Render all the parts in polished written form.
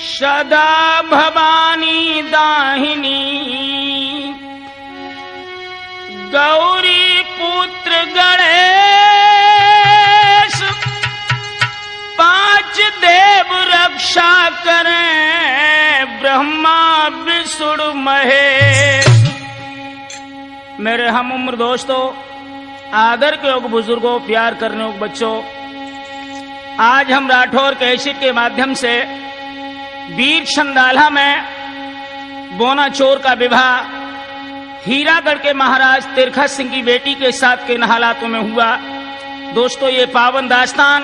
सदा भवानी दाहिनी गौरी पुत्र गणेश, पांच देव रक्षा करें ब्रह्मा विष्णु महेश। मेरे हम उम्र दोस्तों, आदर के योग बुजुर्गों, प्यार करने योग बच्चों, आज हम राठौर कैसेट के माध्यम से वीर छंदाला में बोना चोर का विवाह हीरागढ़ के महाराज तिरखा सिंह की बेटी के साथ किन हालातों में हुआ। दोस्तों, ये पावन दास्तान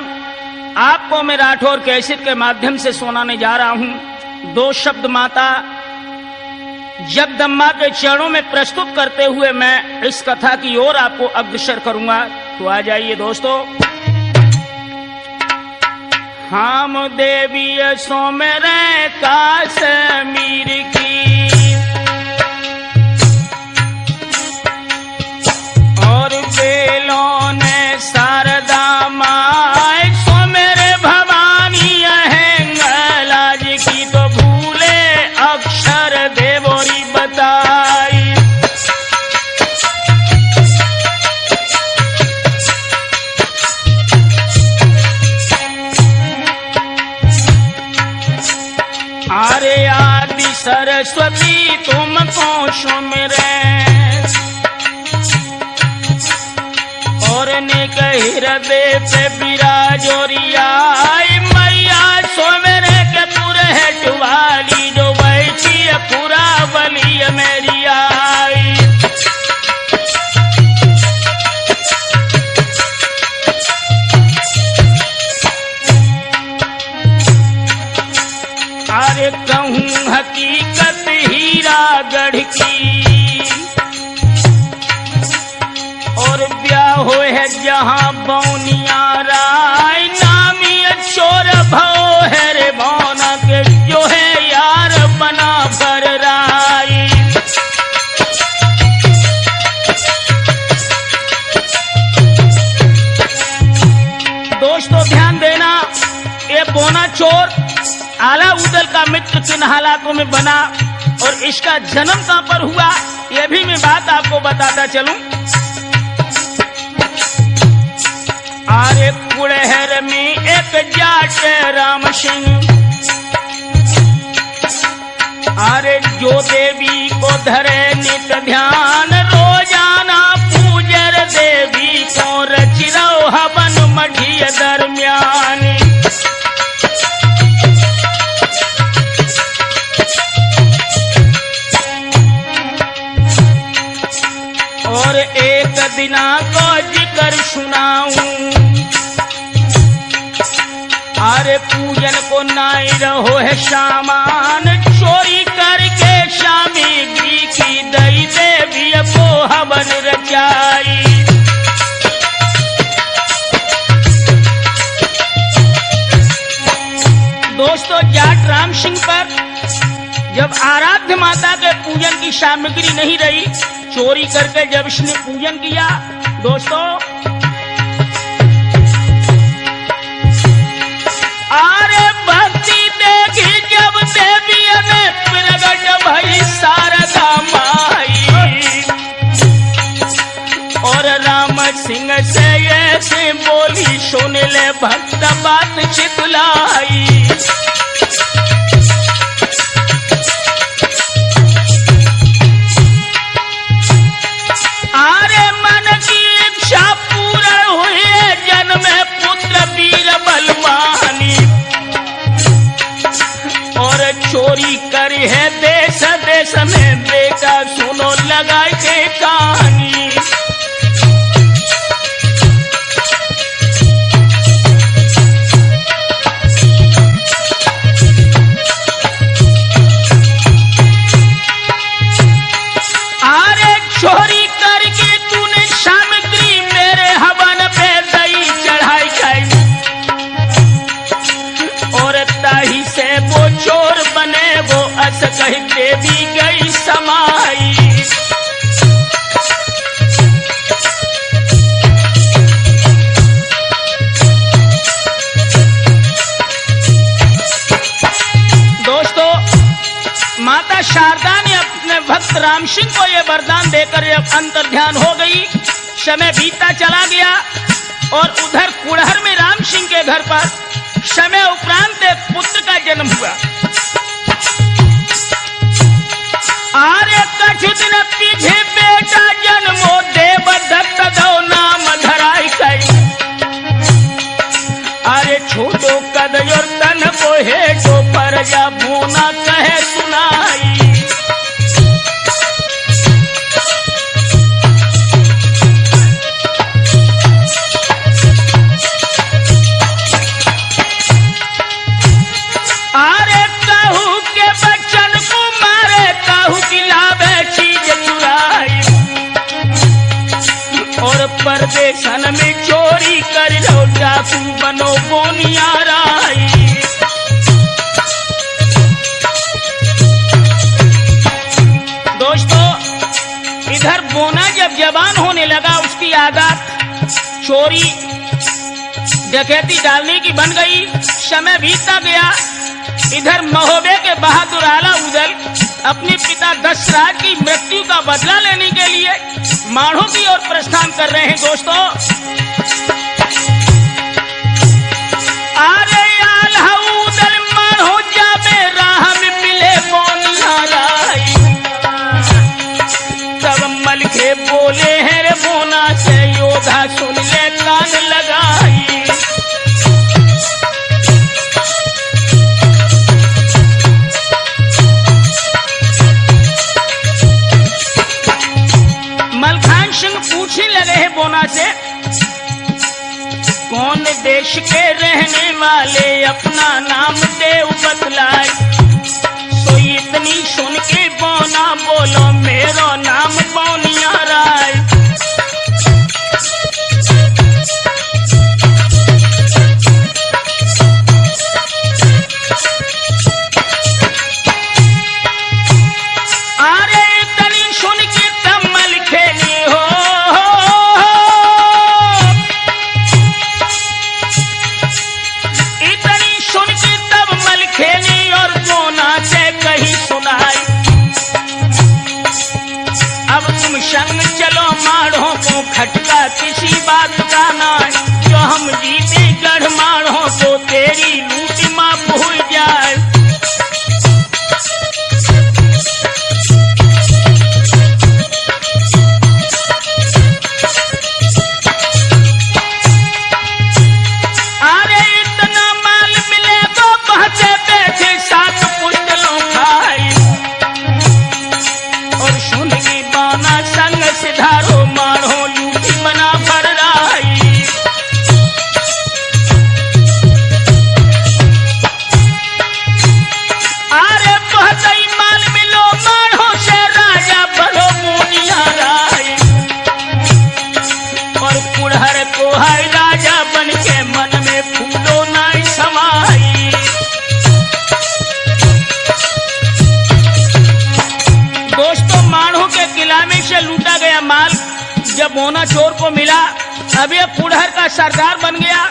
आपको मैं राठौर कैसेट के माध्यम से सुनाने जा रहा हूं। दो शब्द माता जगदम्बा के चरणों में प्रस्तुत करते हुए मैं इस कथा की ओर आपको अग्रसर करूंगा। तो आ जाइए दोस्तों। हम देवी सोमरे काश्मीर की और बेलों ने शारदा माय, सोमरे भवानी अहंगलाज की तो भूले अक्षर देवोरी बताई। अरे आदि सरस्वती तुमको सुमिरे और निक हृदय पे विराजोरियाई, मैया सोमरे के पुरहेट वाली जो बैठी पूरा बली मेरी आई। अरे कहूँ हकीकत हीरागढ़ की और ब्याह हो है जहाँ बौनिया राय, नामी चोर भव है रे बौना के जो है यार बना पर राय। दोस्तों ध्यान देना, ये बोना चोर आला उदल का मित्र किन हालातों में बना और इसका जन्म कहां पर हुआ, यह भी मैं बात आपको बताता चलूं। आरे कुड़हर में एक जाट राम सिंह, आरे जो देवी को धरे नित ध्यान, रोजाना पूजर देवी को रचिरो हवन मढ़िय दरमियान। और एक दिना को जिक्र सुनाऊं, अरे पूजन को नाई रहो है सामान, चोरी करके सामग्री की दई देवी को हवन रचाई। दोस्तों, जाट राम सिंह पर जब आराध्य माता के पूजन की सामग्री नहीं रही, चोरी करके जब इसने पूजन किया, दोस्तों आरे भक्ति देखी जब देवी ने प्रगट भई शारदा माई, और राम सिंह से ऐसे बोली सुन ले भक्त बात चितलाई। आरे मन की इच्छा पूर्ण हुई, जन्म पुत्र वीर बलवानी, और चोरी करी है देश देश में बेटा, सुनो लगा के कहानी। आरे चोरी करके तूने सामग्री मेरे हवन पे दई चढ़ाई गई, और ताही से वो चोर बने वो अस कही देवी गई समाई। भक्त राम सिंह को यह वरदान देकर जब अंतर ध्यान हो गई, समय बीतता चला गया और उधर कुड़हर में राम सिंह के घर पर समय उपरांत एक पुत्र का जन्म हुआ। आरे कछु दिन पीछे बेटा जन्मो देव दत्त दो नाम धराई कई। अरे छोटो कद और तन को हेठो पर जा बोना कहे सुनाई। आरे कहू के बच्चन को मारे, कहू की लावे चीज चुराई और परदेशन में चोरी कर लो डाकू बनो बोनिया राई। दोस्तों, इधर बोना जब जवान होने लगा, उसकी आदत चोरी डकैती डालने की बन गई। समय बीतता गया, इधर महोबे के बहादुर आला उदल अपने पिता दशरथ की मृत्यु का बदला लेने के लिए माढ़ों की ओर प्रस्थान कर रहे हैं। दोस्तों, आरे आला उदल माढ़ो जाबे राह में मिले बोनिया राई। तब मल के बोले हैं रे बोना से योधा सुन ले कान लगाई। मलखान सिंह पूछने लगे हैं बोना से, कौन देश के रहने वाले अपना नाम देव बतलाए। तो इतनी सुन के बोना बोलो मेरो नाम बोनिया राय। अरे इतनी सुन के तब मल खेली हो, इतनी सुन के तब मल खेली और बोना से कही सुनाई। अब तुम संग चलो माढ़ों को खटका किसी बात का ना, जो हम जीते गढ़ माढ़ों तो तेरी लूट माफ हो जाए। अरे इतना माल मिले तो पहुंचे बैठे सात पुस्तलों खाई और सुन की बाना संग सिधारो माढ़ो लूटी बना भर राई। अरे बहुत ही माल मिलो माढ़ो से राजा बनो मोनिया राय और कुड़हर को है राजा बन के मन में फूलो नाई समाई। दोस्तों, माढ़ों के किला में से लूटा गया माल जब मोना चोर को मिला, अब ये कुड़हर का सरदार बन गया।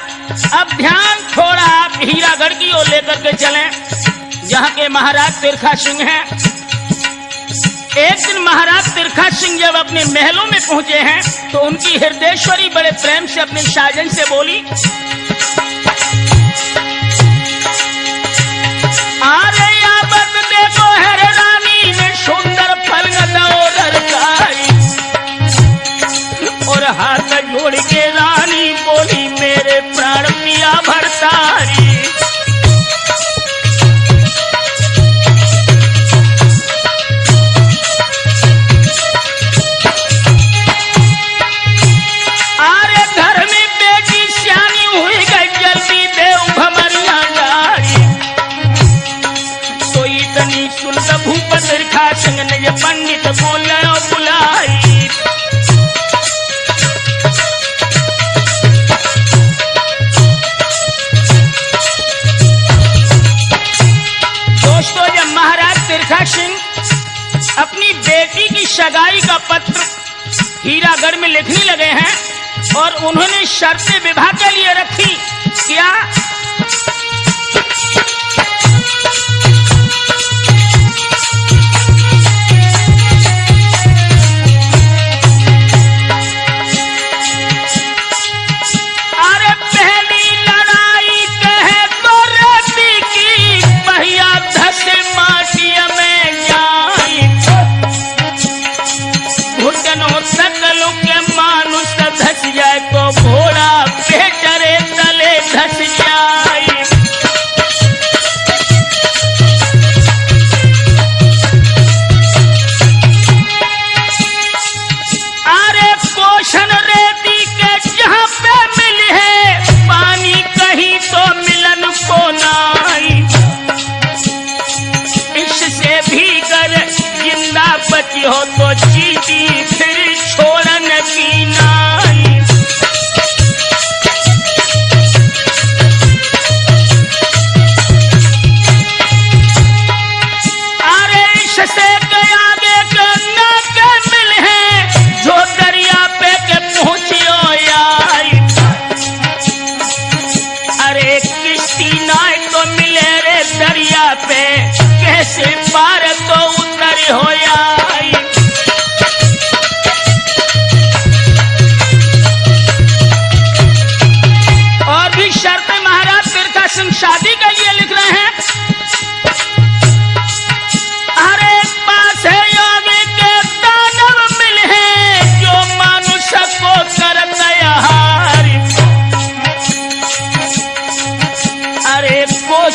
अब ध्यान थोड़ा आप हीरागढ़ की ओर लेकर के चलें, जहाँ के महाराज तिरखा सिंह हैं। एक दिन महाराज तिरखा सिंह जब अपने महलों में पहुंचे हैं तो उनकी हृदयेश्वरी बड़े प्रेम से अपने साजन से बोली, अरे याबत देखो है रानी ने सुंदर फल और हाथ जोड़ के रानी बोली, मेरे प्राण पिया भरतारी। भूपत तिरखा सिंह ने पंडित बोला बुलाई। दोस्तों, जब महाराज तिरखा सिंह अपनी बेटी की सगाई का पत्र हीरागढ़ में लिखने लगे हैं और उन्होंने शर्तें विवाह के लिए रखी। क्या?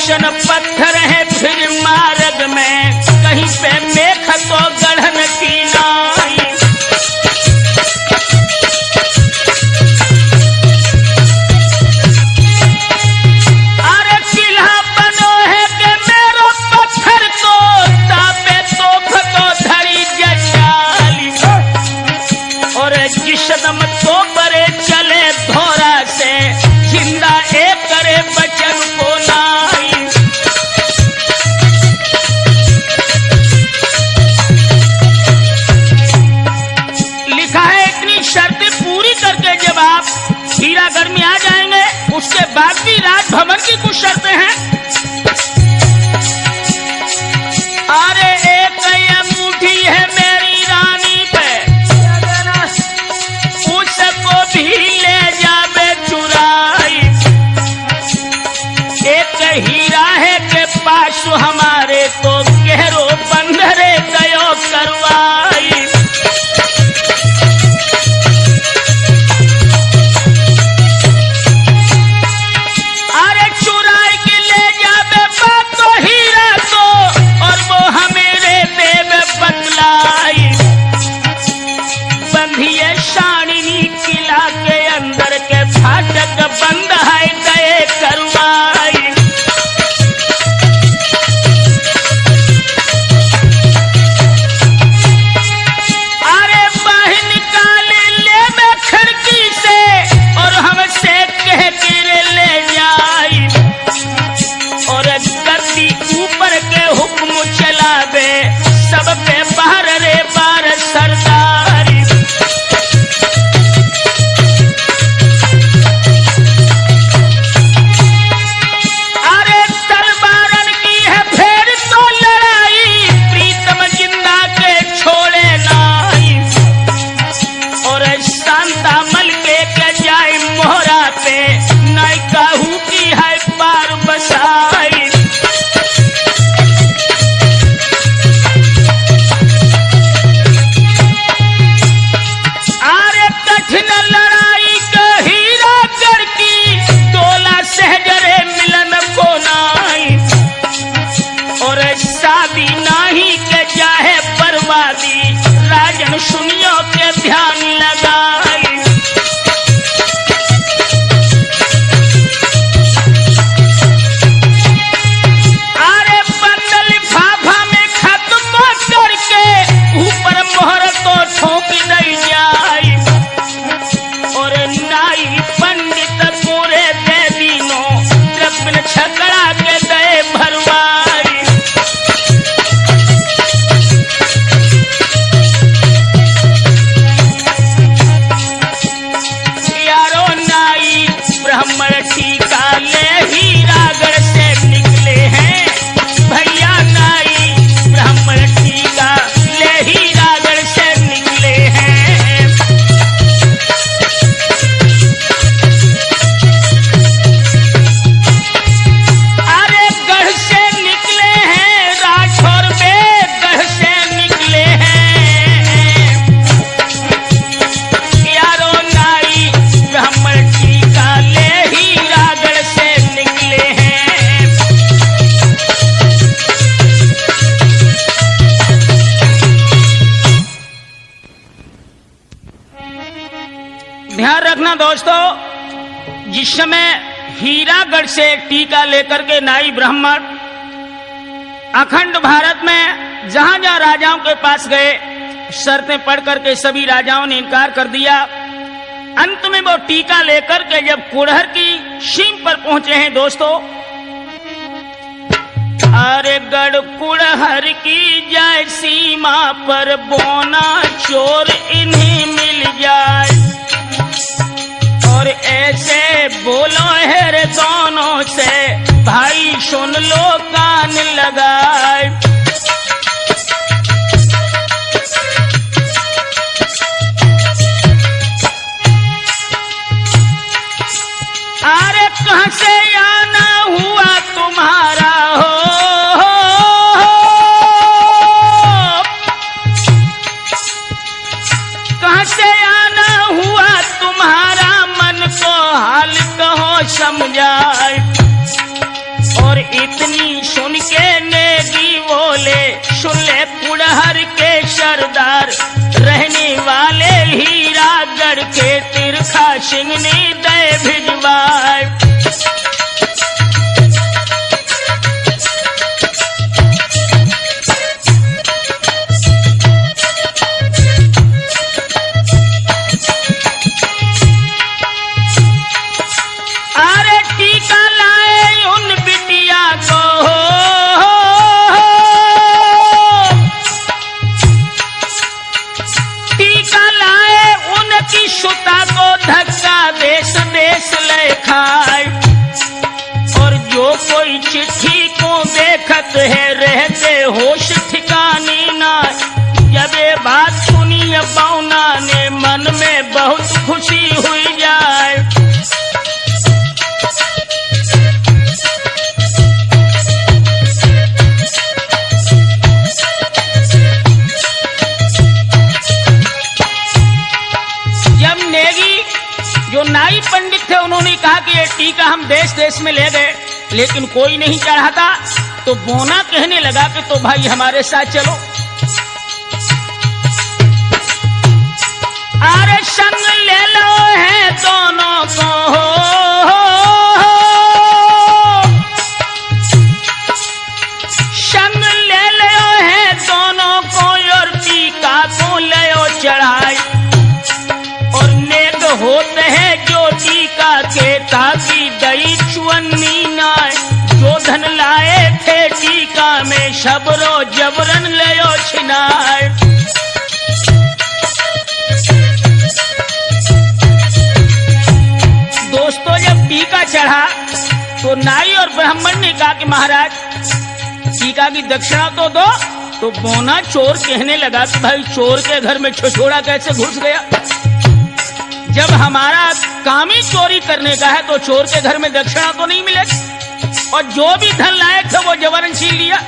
रोशन पत्थर है फिर मार्ग में, कहीं पे मेख तो गढ़न की नाई। अरे किला बनो है के मेरो पत्थर को तापे तोप तो धरी जचाली, और जिसदम तो बरे चले धोरा से, जिंदा एक करे बचन को नाई। लिखा है इतनी शर्तें पूरी करके जब आप हीरागढ़ में आ जाएंगे, उसके बाद भी राजभवन की कुछ शर्तें हैं। अरे एक अंगूठी है मेरी रानी पे, उसको भी ले जावे चुराई। एक हीरा है के पास हमारे, तो गहरो बंधरे गयो करवाई। अरे चुराई के ले जावे बात तो हीरा को, और वो हमेरे देव बतलाई। बंधिए शानिनी किला के अंदर के फाटक बंद है गए करवाई। अरे बाहर निकाले ले मैं खिड़की से, और हमसे कह गिर ले जाई। और गद्दी ऊपर के हुक्म चलावे, सब पे बाहर रे बार सरदारी। अरे तलवारन की है फेर तो लड़ाई, प्रीतम जिंदा के छोड़े नाई। और शांता मल के जाए मोहरा पे, नाई काहू की है पार बसाई। अरे कठिन लड़ाई का हीरागढ़ की, तोला सहजरे मिलन को नाई। और शादी नाही के चाहे बर्बादी, राजन सुनियो के ध्यान लगाई। अरे बंदल फाफा में खत्म करके, ऊपर मोहर तो ठोक दई जाई। और नाई पंडित पूरे दे दीनो, कृपन छकड़ा के दे भरवाई। यारो नाई ब्राह्मण टीका ले हीरागढ़ से निकले हैं। भैया नाई ब्राह्मण टीका ले हीरागढ़ से निकले हैं। अरे गढ़ से निकले हैं, राठौर पे गढ़ से निकले हैं। यारो नाई ब्राह्मण टीका ले हीरागढ़ से निकले हैं। ध्यान रखना दोस्तों, जिस समय हीरागढ़ से टीका लेकर के नाई ब्राह्मण अखंड भारत में जहां जहां राजाओं के पास गए, शर्तें पढ़ करके सभी राजाओं ने इनकार कर दिया। अंत में वो टीका लेकर के जब कुड़हर की सीम पर पहुंचे हैं दोस्तों, अरे गढ़ कुड़हर की जाए सीमा पर, बोना चोर इन्हीं मिल जाए। और ऐसे बोलो है रे दोनों से, भाई सुन लो कान लगाए। अरे कहां से आना हुआ तुम्हारा हो, कहां से आना हुआ तुम्हारा, मन को हाल कहो समझाए। और इतनी सुन के नेगी बोले, सुन ले पुड़हर के सरदार, रहने वाले हीरागढ़ के तिरखा सिंह ने दे भिजवाए। और जो कोई चिट्ठी को देखत है रहते होश ठिकानी ना। जब ये बात सुनी बौना ने मन में बहुत खुशी हुई जाए। जब नेगी जो नाई पंडित थे उन्होंने कहा कि ये टीका हम देश देश में ले गए लेकिन कोई नहीं चढ़ाता, तो बोना कहने लगा कि तो भाई हमारे साथ चलो। अरे संग ले लो है दोनों को, संग ले लो है दोनों को और टीका को ले चढ़ाई। और नेक होते हैं जो टीका के ताकि दई चुन्नी नाय, जो धन लाए थे टीका में शबरो जबरन ले छिनाए। दोस्तों जब टीका चढ़ा तो नाई और ब्राह्मण ने कहा कि महाराज टीका की दक्षिणा तो दो। तो बोना चोर कहने लगा कि भाई चोर के घर में छिछोड़ा कैसे घुस गया? जब हमारा काम ही चोरी करने का है तो चोर के घर में दक्षिणा तो नहीं मिलेगी। और जो भी धन लायक था वो जबरन छीन लिया।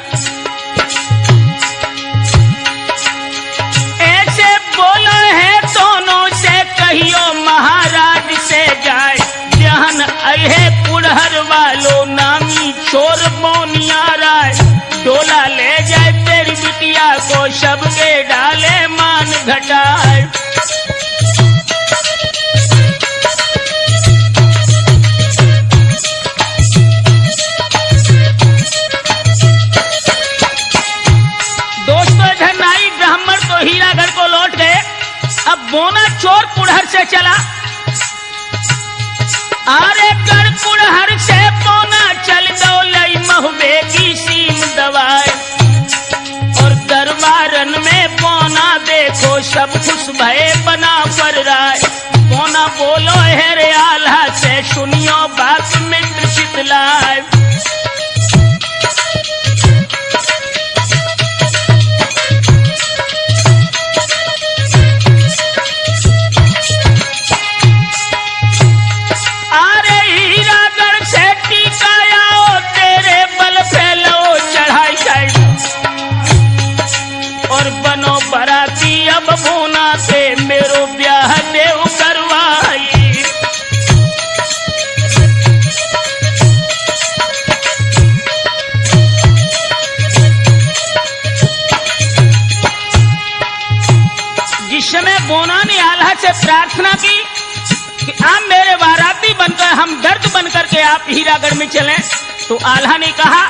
ऐसे बोलो है दोनों से कहियो महाराज से जाए, जहन अहे पुड़हर वालो नामी चोर बोनिया राय। डोला ले जाए तेरी बिटिया को सबके डाले मान घटाए। हीरागढ़ को लौट गए। अब बोना चोर पुड़हर से चला। अरे गढ़ पुड़हर से बोना चल दो लई महुबे की सीम दवाए। और दरबारन में बोना देखो सब खुश भय बना पर राय। बोना बोलो है रे आल्हा से सुनियो बात मित्र चितलाए। अब बोना से मेरो ब्याह देव करवाई। जिस समय बोना ने आल्हा से प्रार्थना की कि आप मेरे बाराती बनकर हम दर्द बनकर के आप हीरागढ़ में चलें, तो आल्हा ने कहा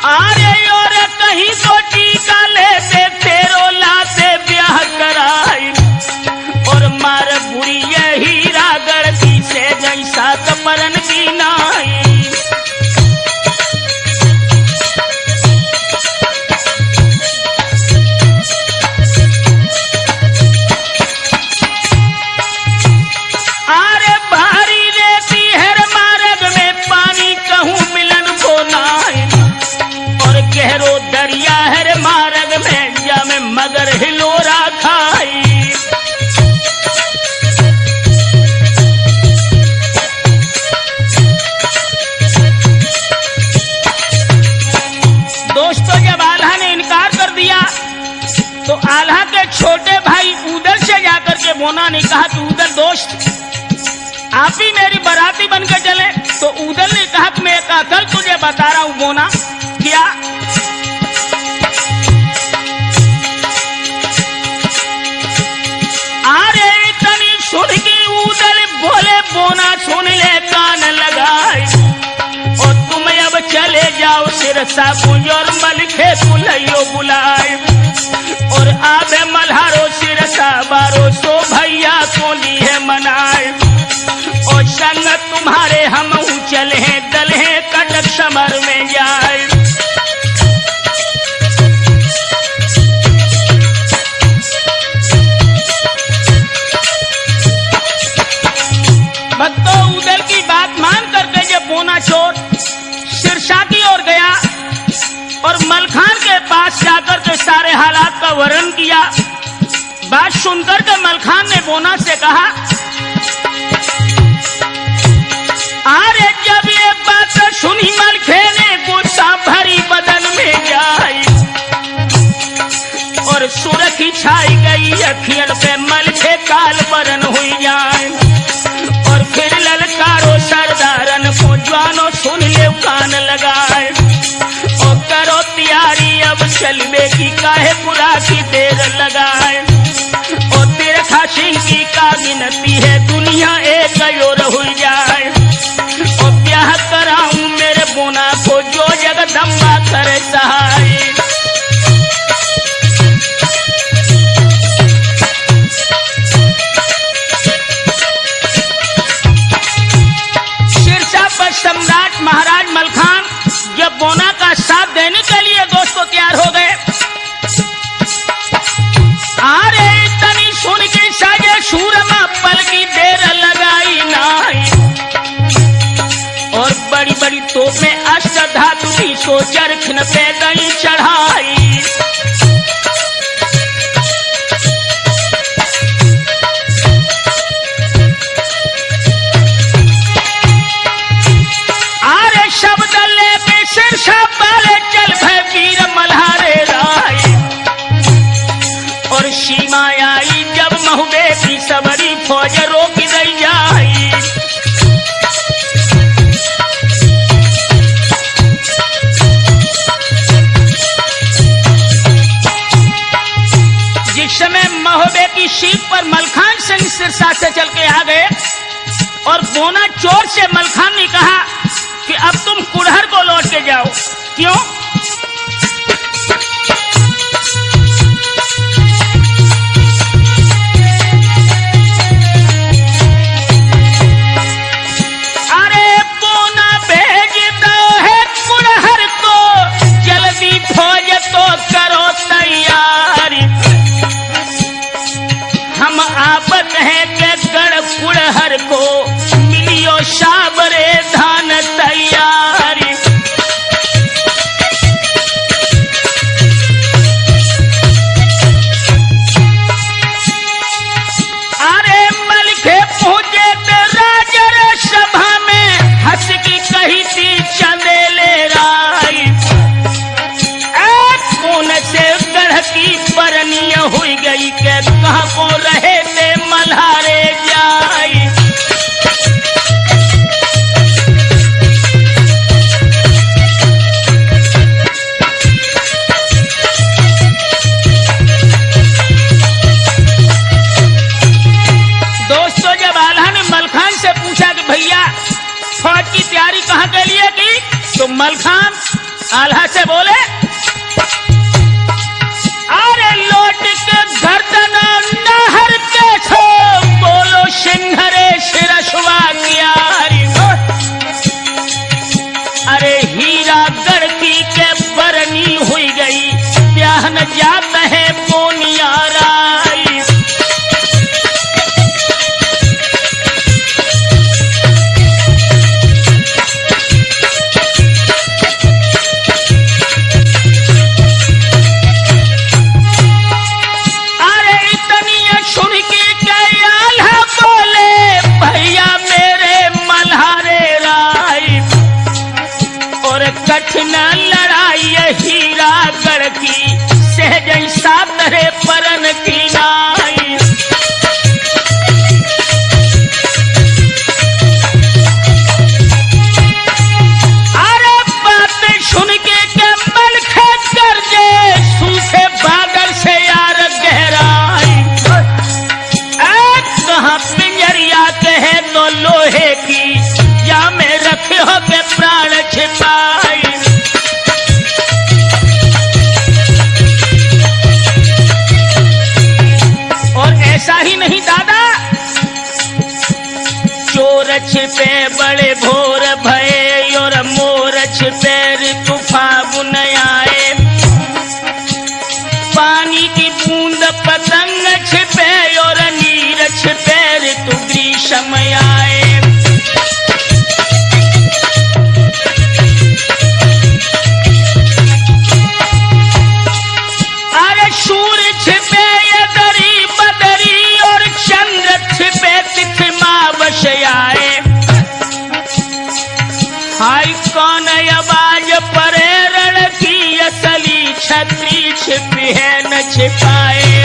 अरे और कहीं तो टीका लेते तेरो लाते ब्याह कराई। और मार बुरी हीरागढ़ की से जैसा कपरन की नाई। अरे भारी रेती हर मार्ग में पानी कहूँ मिलन को नाई। गहरो दरिया हर मार्ग में जा में मगर हिलोरा खाई। दोस्तों जब आल्हा ने इनकार कर दिया तो आल्हा के छोटे भाई उदल से जाकर के बोना ने कहा कि उदल दोस्त आप ही मेरी बाराती बनकर चले। तो उदल ने कहा कि मैं एक अकल तुझे बता रहा हूं बोना। क्या? अरे इतनी सुन की उदल बोले बोना सुन ले कान लगाए और तुम अब चले जाओ सिरसा कुंज और मलखे कुलैयो बुलाए और आबे मल्हारो सिरसा बारो सो भैया को लिए मनाए और संग तुम्हारे हम चले दलहे कटक समर में जाए। भक्तों उदल की बात मान करके जब बोना चोर सिरसा की ओर गया और मलखान के पास जाकर के सारे हालात का वर्णन किया। बात सुनकर के मलखान ने बोना से कहा, अरे जब ये बात सुनी मलखे ने गुस्सा भरी बदन में जाई और सुरखी छाई गई अखियन पे मलखे काल बरन हुई जाए और फिर ललकारो सरदारन को जवानो सुन ले कान लगाए और करो तैयारी अब चलबे की काहे पूरा की देर लगाए और तिरखा सिंह की का गिनती है दुनिया एक और हुई जाए और ब्याह कराऊं मेरे बोना को जो जगदम्बा करे सहाय। सिरसा पर सम्राट महाराज मलखान जब बोना का साथ देने के लिए दोस्तों तैयार हो गए। अरे तनी सुन के साजे सूरमा पल की देर लगाई नाई और बड़ी बड़ी तोपें अष्ट धातु की सो चरखन पे दई चढ़ाई। अरे शब्द लेके सिरसा वाले चल भय वीर मल्हारे राय और सीमा आई जब महुबे की सबरी फौज रोक दई जाई। जिस समय महुबे की सीट पर मलखान सिंह सिरसा से चल के आ गए और बोना चोर से मलखान ने कहा कि अब तुम कुड़हर को लौट के जाओ। क्यों? अरे बोना भेज दो है कुड़हर को जल्दी फौज तो करो तैयारी हम आप कहें के गढ़ कुड़हर को मिलियो साबरे धान तैयारी। अरे मलखे पहुंचे तो राजर सभा में हंस की कही थी चंदेले राई कौन से गढ़ की परनीय हुई गई के कहाँ को रहे थे मल्हारे जाई। दोस्तों जब आल्हा ने मलखान से पूछा कि भैया फौज की तैयारी कहाँ के लिए की तो मलखान आल्हा से बोले, अरे लौट के गर्दन नहर के छो बोलो सिंहरे सिरसवा कियारी। अरे हीरा गढ़की के बरनी हुई गई ब्याह न जात है मोनिया राई। कठिन लड़ाई हीरा गढ़ की सहज सातरे परन की नाई। छिपे बड़े भोर भये और मोर छिपे ऋतु फागुन आए। पानी की बूंद पतंग छिपे और नीर छिपे ऋतु ग्रीष्म आए। अरे सूर्य छिपे यदरी बदरी और चंद्र छिपे तिथि मावश आए। हाय कौन आवाज परे रण की असली छत्री छिपी है न छिपाए।